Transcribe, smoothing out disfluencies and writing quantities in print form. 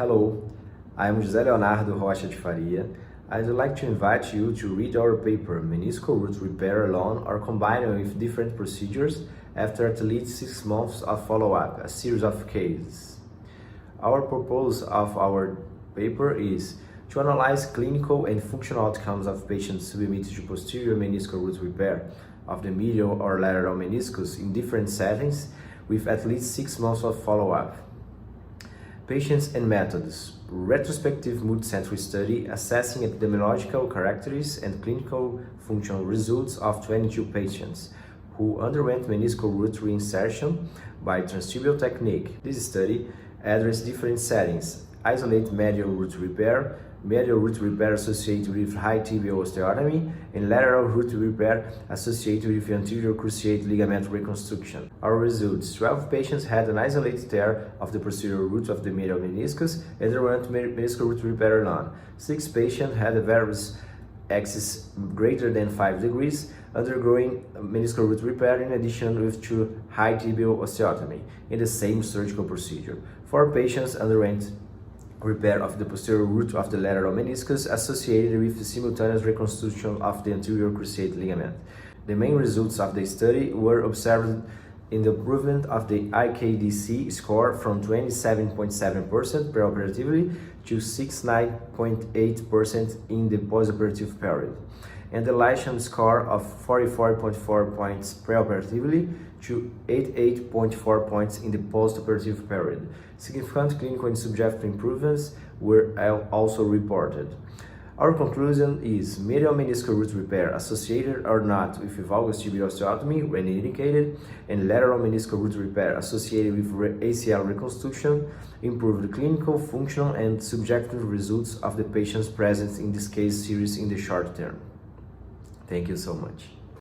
Hello, I'm Leonardo Rocha de Faria. I'd like to invite you to read our paper, Meniscal Root Repair Alone or Combined with Different Procedures after at least 6 months of follow-up, a series of cases. Our purpose of our paper is to analyze clinical and functional outcomes of patients submitted to posterior meniscal root repair of the medial or lateral meniscus in different settings with at least 6 months of follow-up. Patients and methods. Retrospective multicentric study assessing epidemiological characteristics and clinical functional results of 22 patients who underwent meniscal root reinsertion by transtibial technique. This study addressed different settings: isolate medial root repair associated with high tibial osteotomy, and lateral root repair associated with anterior cruciate ligament reconstruction. Our results: 12 patients had an isolated tear of the posterior root of the medial meniscus and underwent meniscal root repair alone. 6 patients had a varus axis greater than 5 degrees, undergoing meniscal root repair in addition to high tibial osteotomy in the same surgical procedure. 4 patients underwent repair of the posterior root of the lateral meniscus associated with the simultaneous reconstruction of the anterior cruciate ligament. The main results of the study were observed in the improvement of the IKDC score from 27.7% preoperatively to 69.8% in the postoperative period, and the Ligament score of 44.4 points preoperatively to 88.4 points in the postoperative period. Significant clinical and subjective improvements were also reported. Our conclusion is medial meniscal root repair associated or not with valgus tibial osteotomy when indicated, and lateral meniscal root repair associated with ACL reconstruction improved clinical, functional, and subjective results of the patients present in this case series in the short term. Thank you so much.